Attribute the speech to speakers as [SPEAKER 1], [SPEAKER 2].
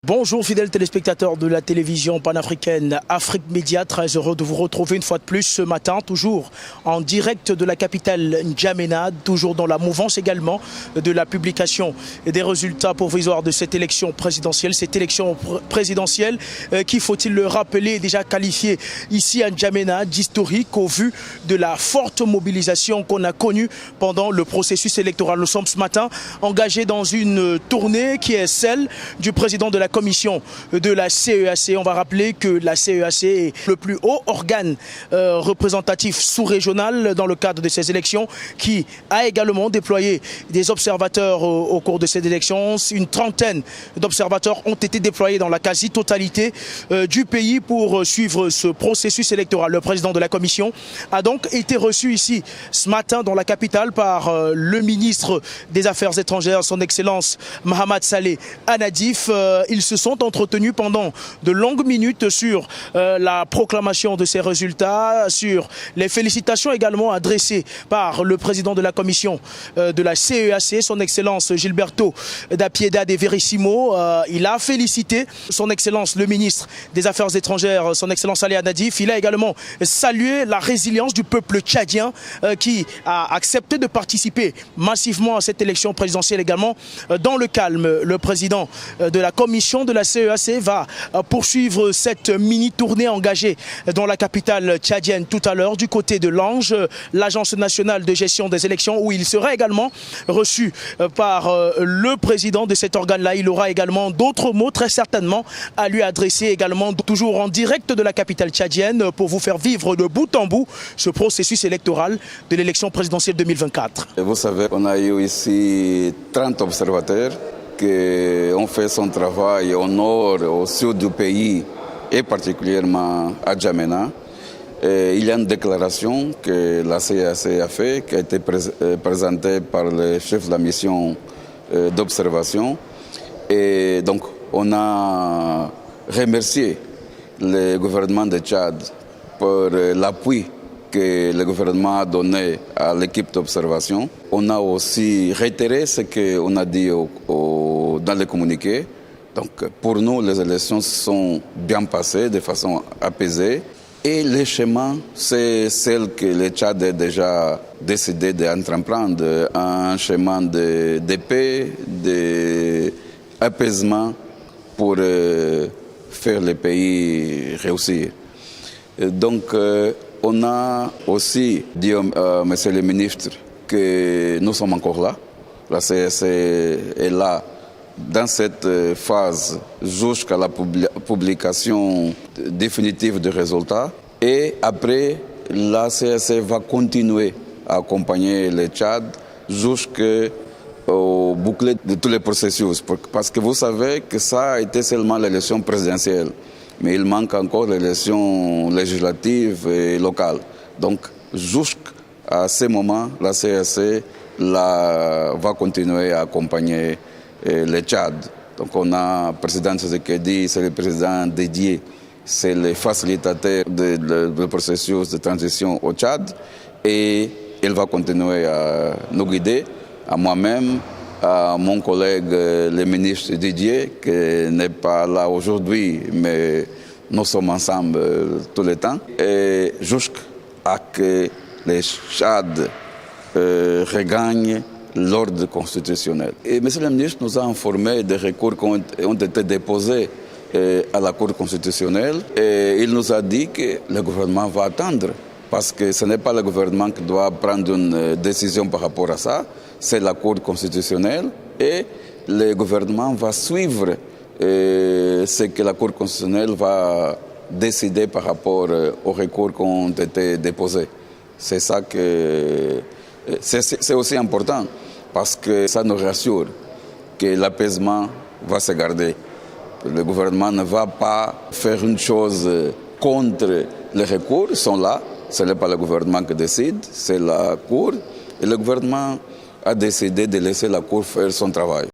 [SPEAKER 1] Bonjour fidèles téléspectateurs de la télévision panafricaine Afrique Média, très heureux de vous retrouver une fois de plus ce matin, toujours en direct de la capitale N'Djamena, toujours dans la mouvance également de la publication des résultats provisoires de cette élection présidentielle. Qui, faut-il le rappeler, est déjà qualifiée ici à N'Djamena d'historique au vu de la forte mobilisation qu'on a connue pendant le processus électoral. Nous sommes ce matin engagés dans une tournée qui est celle du président de la commission de la CEAC. On va rappeler que la CEAC est le plus haut organe représentatif sous-régional dans le cadre de ces élections, qui a également déployé des observateurs au cours de ces élections. Une trentaine d'observateurs ont été déployés dans la quasi-totalité du pays pour suivre ce processus électoral. Le président de la commission a donc été reçu ici ce matin dans la capitale par le ministre des Affaires étrangères, son Excellence Mahamat Saleh Anadif. Ils se sont entretenus pendant de longues minutes sur la proclamation de ces résultats, sur les félicitations également adressées par le président de la commission de la CEAC, son Excellence Gilberto da Piedade Verissimo. Il a félicité son Excellence le ministre des Affaires étrangères, son Excellence Saleh Anadif. Il a également salué la résilience du peuple tchadien qui a accepté de participer massivement à cette élection présidentielle également dans le calme. Le président de la commission de la CEAC va poursuivre cette mini-tournée engagée dans la capitale tchadienne tout à l'heure du côté de l'Ange, l'Agence nationale de gestion des élections, où il sera également reçu par le président de cet organe-là. Il aura également d'autres mots très certainement à lui adresser également, toujours en direct de la capitale tchadienne, pour vous faire vivre de bout en bout ce processus électoral de l'élection présidentielle 2024.
[SPEAKER 2] Vous savez, on a eu ici 30 observateurs qui ont fait son travail au nord, au sud du pays et particulièrement à N'Djamena. Il y a une déclaration que la CEAC a fait, qui a été présentée par le chef de la mission d'observation. Et donc, on a remercié le gouvernement de Tchad pour l'appui que le gouvernement a donné à l'équipe d'observation. On a aussi réitéré ce qu'on a dit dans le communiqué. Donc, pour nous, les élections sont bien passées de façon apaisée. Et le chemin, c'est celle que le Tchad a déjà décidé d'entreprendre, un chemin de paix, d'apaisement pour faire le pays réussir. Donc, on a aussi dit à monsieur le ministre que nous sommes encore là. La CEAC est là dans cette phase jusqu'à la publication définitive des résultats. Et après, la CEAC va continuer à accompagner le Tchad jusqu'au boucler de tous les processus. Parce que vous savez que ça a été seulement l'élection présidentielle. Mais il manque encore l'élection législative et locale. Donc, jusqu'à ce moment, la CEAC va continuer à accompagner le Tchad. Donc, on a le président Tshisekedi, c'est le président dédié, c'est le facilitateur du processus de transition au Tchad. Et il va continuer à nous guider, à moi-même, à mon collègue, le ministre Didier, qui n'est pas là aujourd'hui, mais nous sommes ensemble tout le temps, et jusqu'à que le Tchad regagne l'ordre constitutionnel. Et M. le ministre nous a informé des recours qui ont été déposés à la Cour constitutionnelle, et il nous a dit que le gouvernement va attendre, parce que ce n'est pas le gouvernement qui doit prendre une décision par rapport à ça, c'est la Cour constitutionnelle, et le gouvernement va suivre ce que la Cour constitutionnelle va décider par rapport aux recours qui ont été déposés. C'est ça que c'est aussi important, parce que ça nous rassure que l'apaisement va se garder. Le gouvernement ne va pas faire une chose contre les recours, ils sont là. Ce n'est pas le gouvernement qui décide, c'est la Cour. Et le gouvernement a décidé de laisser la Cour faire son travail.